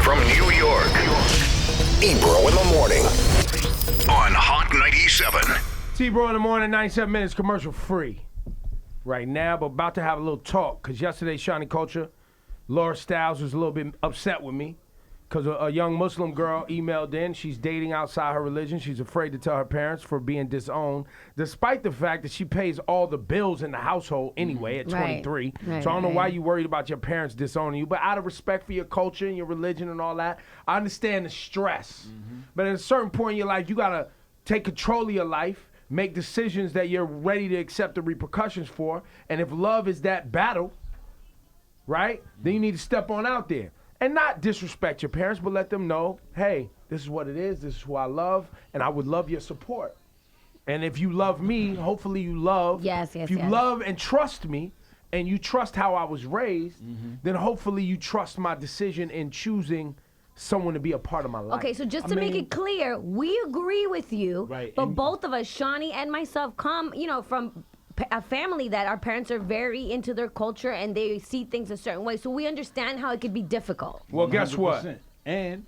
from New York. Ebro in the morning on Hot 97. T-Bro in the morning, 97 minutes, commercial free. Right now, but about to have a little talk, because yesterday, Shawnee Culture, Laura Styles was a little bit upset with me, because a young Muslim girl emailed in. She's dating outside her religion. She's afraid to tell her parents for being disowned, despite the fact that she pays all the bills in the household anyway at 23. Right, So I don't know why you worried about your parents disowning you, but out of respect for your culture and your religion and all that, I understand the stress. But at a certain point in your life, you got to take control of your life, make decisions that you're ready to accept the repercussions for, and if love is that battle, right, then you need to step on out there. And not disrespect your parents, but let them know, hey, this is what it is, this is who I love, and I would love your support. And if you love me, hopefully you love. If you love and trust me, and you trust how I was raised, then hopefully you trust my decision in choosing someone to be a part of my life. Okay, so just to make it clear, we agree with you, Right, but and- both of us, Shawnee and myself, come, from a family that our parents are very into their culture and they see things a certain way. So we understand how it could be difficult. Well, guess what? 100%. And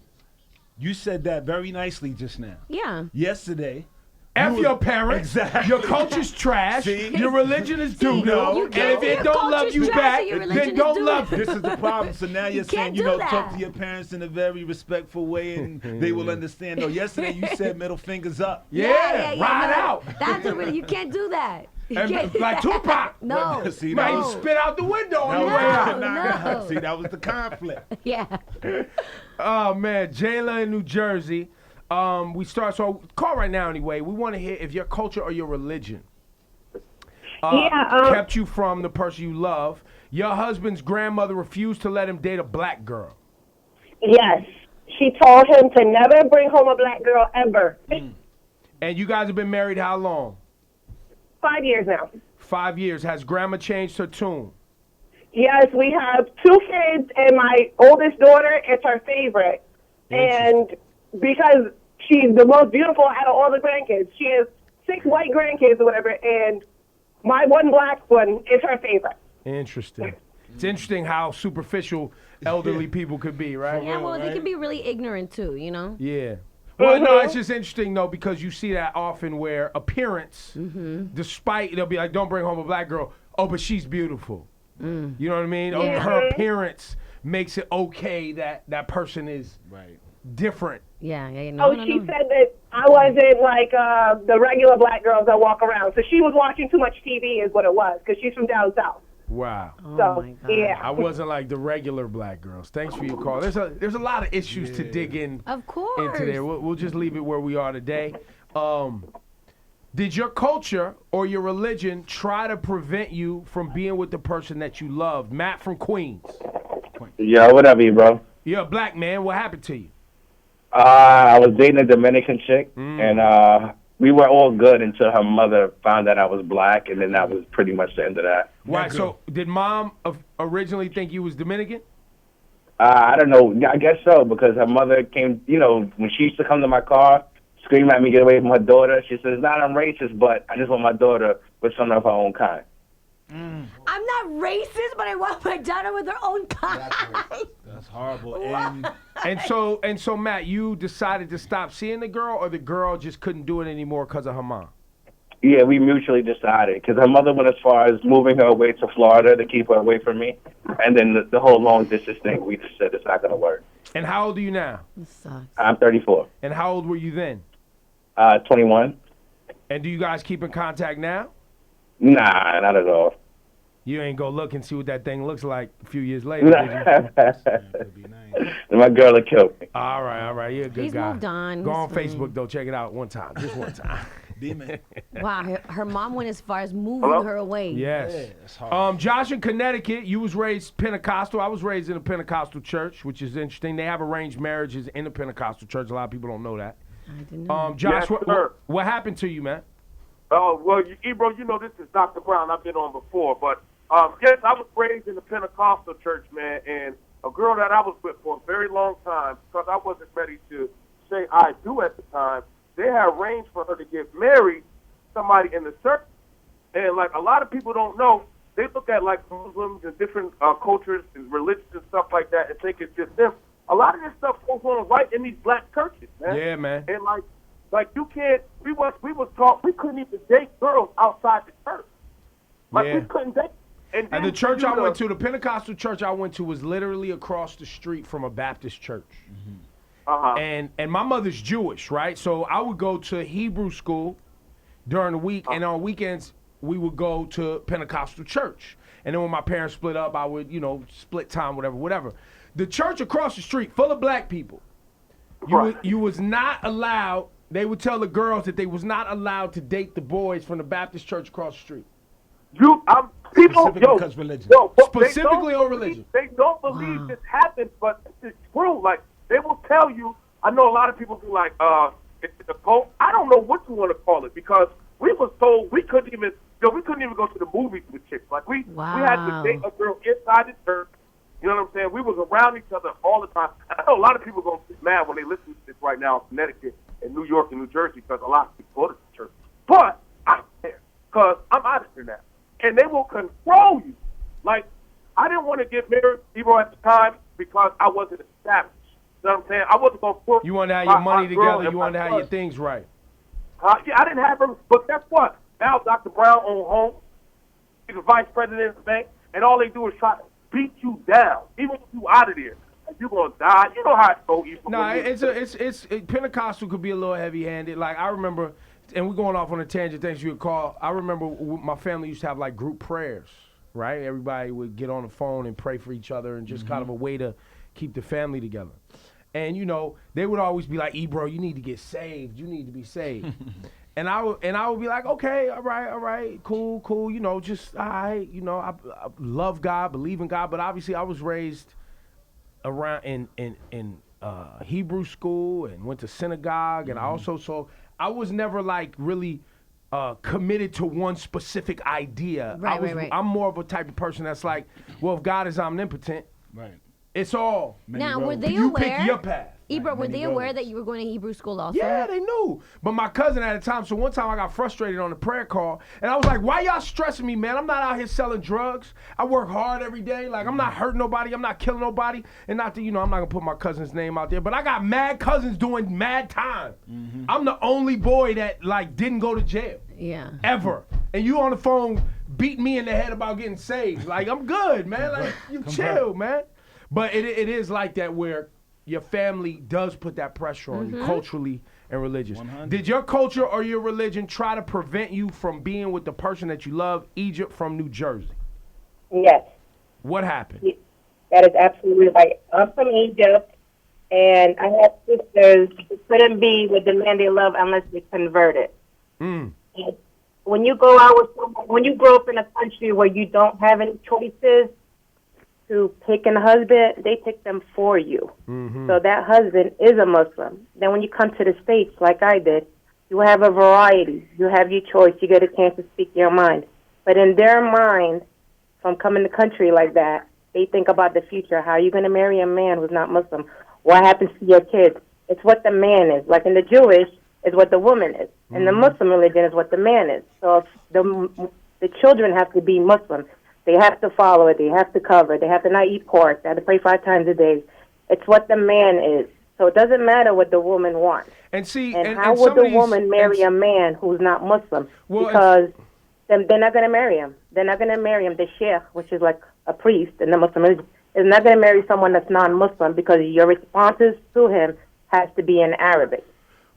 you said that very nicely just now. Yeah. Yesterday. F you your were- parents. Exactly. Your culture's trash. See? Your religion is doo-doo. you And can't- if it your don't love culture's you trash back, and your then religion is don't doo-doo. love This is the problem. So now you're can't saying, do talk that. to your parents in a very respectful way and they will understand. No, yesterday you said middle fingers up. Yeah, ride no, out. That's what really, you can't do that. You And can't do like that. Tupac. No. See, Might that even spit out the window on That the was- way out. No. See, that was the conflict. Yeah. Oh, man. Jayla in New Jersey. So call right now anyway. We want to hear if your culture or your religion kept you from the person you love. Your husband's grandmother refused to let him date a black girl. Yes. She told him to never bring home a black girl ever. And you guys have been married how long? 5 years now. 5 years. Has grandma changed her tune? Yes, we have 2 kids, and my oldest daughter is her favorite. And because she's the most beautiful out of all the grandkids, she has 6 white grandkids or whatever, and my one black one is her favorite. Interesting. It's interesting how superficial elderly people could be, right? Yeah, well, they right? can be really ignorant too, Yeah. Well, no, it's just interesting, though, because you see that often where appearance, despite, they'll be like, don't bring home a black girl. Oh, but she's beautiful. You know what I mean? Oh, her appearance makes it okay that that person is Right. different. Yeah. Oh, she said that I wasn't like the regular black girls that walk around. So she was watching too much TV is what it was, because she's from down south. Wow. Oh So, my God. yeah. I wasn't like the regular black girls. Thanks for your call. There's a lot of issues to dig in Of course. into there. We'll just leave it where we are today. Did your culture or your religion try to prevent you from being with the person that you loved? Matt from Queens. Yo, what up, bro? You're a black man. What happened to you? I was dating a Dominican chick, and we were all good until her mother found out I was black, and then that was pretty much the end of that. Why? So did mom originally think you was Dominican? I don't know. I guess so, because her mother came, when she used to come to my car, scream at me, get away from her daughter. She says, "Not I'm racist, but I just want my daughter with someone of her own kind." I'm not racist, but I want my daughter with her own kind. That's horrible. And And so Matt, you decided to stop seeing the girl, or the girl just couldn't do it anymore because of her mom? Yeah, we mutually decided, because her mother went as far as moving her away to Florida to keep her away from me, and then the whole long distance thing, we just said it's not going to work. And how old are you now? This sucks. I'm 34. And how old were you then? 21. And do you guys keep in contact now? Nah, not at all. You ain't go look and see what that thing looks like a few years later, did you? it'd be nice. My girl will kill me. All right. You're a good He's guy. moved on. Go He's on fine. Facebook, though. Check it out one time. Just one time. Demon. Wow, her mom went as far as moving her away. Yes. That's hard. Josh in Connecticut, you was raised Pentecostal. I was raised in a Pentecostal church, which is interesting. They have arranged marriages in the Pentecostal church. A lot of people don't know that. I didn't know. Josh, Yes, sir. what happened to you, man? Oh, well, Ebro, this is Dr. Brown. I've been on before. But, yes, I was raised in the Pentecostal church, man, and a girl that I was with for a very long time, because I wasn't ready to say I do at the time, they had arranged for her to get married to somebody in the church. And, like, a lot of people don't know, they look at, like, Muslims and different cultures and religions and stuff like that and think it's just them. A lot of this stuff in these black churches, man. Yeah, man. And like you can't. We was taught we couldn't even date girls outside the church. Like Yeah. we couldn't date. And And the then church for I you went to, the Pentecostal church I went to, was literally across the street from a Baptist church. Uh-huh. And my mother's Jewish, right? So I would go to Hebrew school during the week, and on weekends we would go to Pentecostal church. And then when my parents split up, I would, split time, whatever. The church across the street, full of black people. You was not allowed. They would tell the girls that they was not allowed to date the boys from the Baptist church across the street. People, Specifically because religion. but Specifically they on don't religion. They don't believe this happens, but it's true. Like they will tell you. I know a lot of people be like, it's a cult. I don't know what you want to call it because we was told we couldn't even go to the movies with chicks. Like we had to date a girl inside the church. You know what I'm saying? We was around each other all the time. I know a lot of people gonna get mad when they listen to this right now in Connecticut and New York and New Jersey because a lot of people go to the church. But I don't care because I'm out of here now. And they will control you. Like, I didn't want to get married, even at the time, because I wasn't established. You know what I'm saying? I wasn't going to put You wanted to have your money together. You wanted to have your your things right. Yeah, I didn't have them. But guess what? Now Dr. Brown owns home. He's the vice president of the bank. And all they do is try to beat you down. Even if you out of there. Like, you're going to die. You know how it goes. No, Pentecostal could be a little heavy-handed. Like, I remember, and we're going off on a tangent, things you would call. I remember my family used to have, like, group prayers, right? Everybody would get on the phone and pray for each other and just kind of a way to keep the family together. And, they would always be like, bro, you need to get saved. You need to be saved. And I would be like, okay, all right, cool, just all right, I love God, believe in God, but obviously I was raised around in Hebrew school and went to synagogue, and I was never like really committed to one specific idea. Right. I'm more of a type of person that's like, well, if God is omnipotent, Right. it's all. Now, were they You aware? pick your path. Ibra, were Many they aware roads. that you were going to Hebrew school also? Yeah, they knew. But my cousin at the time, so one time I got frustrated on the prayer call, and I was like, why y'all stressing me, man? I'm not out here selling drugs. I work hard every day. Like, I'm not hurting nobody. I'm not killing nobody. And not that, I'm not going to put my cousin's name out there, but I got mad cousins doing mad time. I'm the only boy that, like, didn't go to jail. Yeah. Ever. And you on the phone beating me in the head about getting saved. Like, I'm good, man. Like, you chill, man. But it is like that where your family does put that pressure on you culturally and religious. 100. Did your culture or your religion try to prevent you from being with the person that you love, Egypt from New Jersey? Yes, What happened? that is absolutely right. I'm from Egypt, and I have sisters who couldn't be with the man they love unless they converted. Mm. And when you go out with someone, when you grow up in a country where you don't have any choices to pick a husband, they pick them for you. So that husband is a Muslim. Then when you come to the States, like I did, you have a variety. You have your choice. You get a chance to speak your mind. But in their mind, from coming to country like that, they think about the future. How are you going to marry a man who's not Muslim? What happens to your kids? It's what the man is. Like in the Jewish, is what the woman is. In the Muslim religion is what the man is. So if the children have to be Muslim. They have to follow it. They have to cover it. They have to not eat pork. They have to pray 5 times a day. It's what the man is. So it doesn't matter what the woman wants. And see, And how and would some the of these- woman marry a man who's not Muslim? Well, Because then they're not going to marry him. They're not going to marry him. The sheikh, which is like a priest in the Muslim religion, is not going to marry someone that's non-Muslim because your responses to him has to be in Arabic.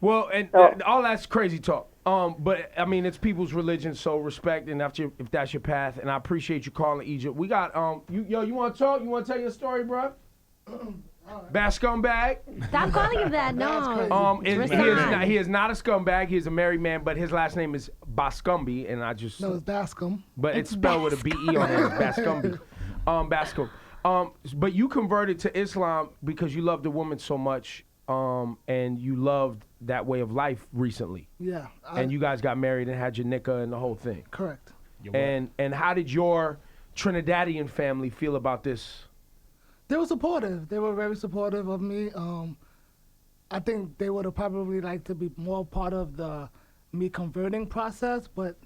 Well, and So- all that's crazy talk. But I mean, it's people's religion, so respect, and if that's your path, and I appreciate you calling Egypt. We got you want to talk? You want to tell your story, bro? Bad scumbag. Stop calling him that. No. He is not a scumbag. He is a married man, but his last name is Bascombe, and I just. No, it's Bascom. But it's spelled with a B-E on it. It's Bascombe. Bascombe. But you converted to Islam because you loved the woman so much, and you loved that way of life recently. Yeah. And you guys got married and had your nikah and the whole thing. Correct. And how did your Trinidadian family feel about this? They were supportive. They were very supportive of me. I think they would have probably liked to be more part of the me converting process, but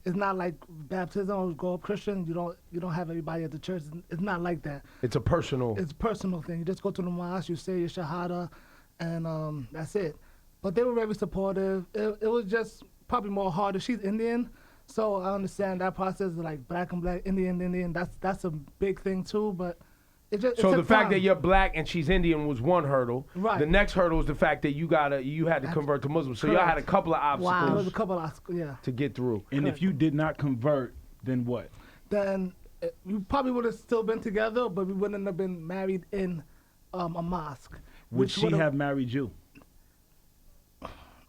it's not like baptism or grow up Christian. You don't have everybody at the church. It's not like that. It's a personal. It's a personal thing. You just go to the mosque, you say your shahada, and that's it. But they were very supportive. It was just probably more harder. She's Indian, so I understand that process of like black and black, Indian. That's a big thing too. But it just So it the took fact time. that you're black and she's Indian was one hurdle. Right. The next hurdle is the fact that you had to convert to Muslim. So y'all had a couple of There was obstacles a couple of to get through. And if you did not convert, then what? then we probably would have still been together, but we wouldn't have been married in a mosque. Would she would've- have married you?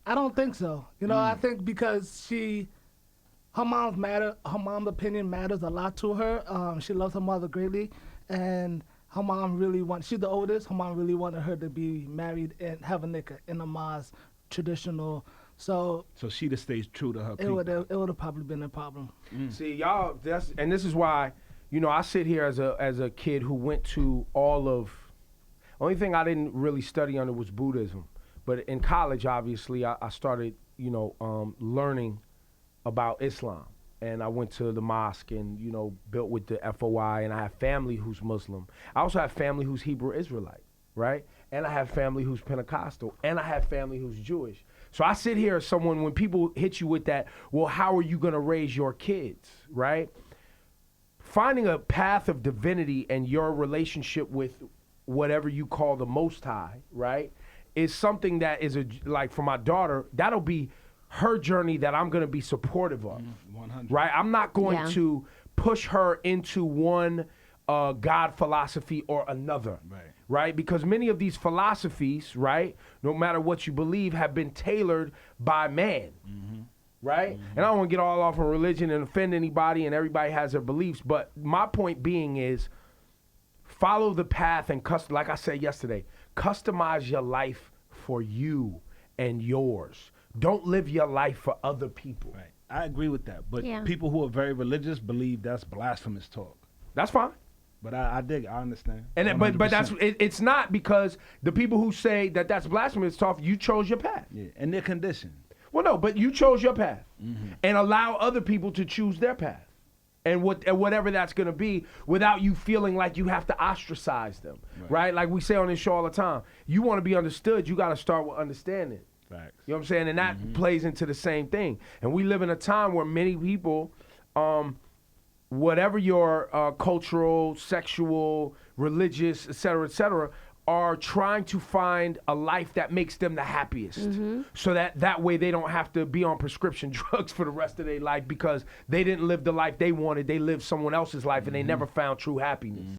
I don't think so. You know, I think because her mom's opinion matters a lot to her. She loves her mother greatly, and her mom she's the oldest. Her mom really wanted her to be married and have a nikah in a mosque, traditional. So So she'd have stayed true to her it people. would have probably been a problem. See, y'all, and this is why, I sit here as a kid who went to all of. Only thing I didn't really study under was Buddhism, but in college, obviously, I started, learning about Islam, and I went to the mosque and built with the FOI, and I have family who's Muslim. I also have family who's Hebrew Israelite, right? And I have family who's Pentecostal, and I have family who's Jewish. So I sit here as someone, when people hit you with that, well, how are you going to raise your kids, right? Finding a path of divinity and your relationship with whatever you call the Most High, right, is something that is, like for my daughter, that'll be her journey that I'm going to be supportive of, 100. right? I'm not going to push her into one God philosophy or another, right? Because many of these philosophies, right, no matter what you believe, have been tailored by man, right? And I don't want to get all off on religion and offend anybody, and everybody has their beliefs, but my point being is follow the path and, like I said yesterday, customize your life for you and yours. Don't live your life for other people. Right. I agree with that. But Yeah. people who are very religious believe that's blasphemous talk. That's fine. But I understand. And then, but 100%. that's it's not, because the people who say that that's blasphemous talk, you chose your path. Yeah, and they're conditioned. Well, no, but you chose your path, and allow other people to choose their path, and whatever that's gonna be, without you feeling like you have to ostracize them, right? Like we say on this show all the time, you want to be understood, you got to start with understanding. Facts. You know what I'm saying? And that plays into the same thing. And we live in a time where many people, whatever your cultural, sexual, religious, et cetera, are trying to find a life that makes them the happiest. So that way they don't have to be on prescription drugs for the rest of their life, because they didn't live the life they wanted. They lived someone else's life and they never found true happiness.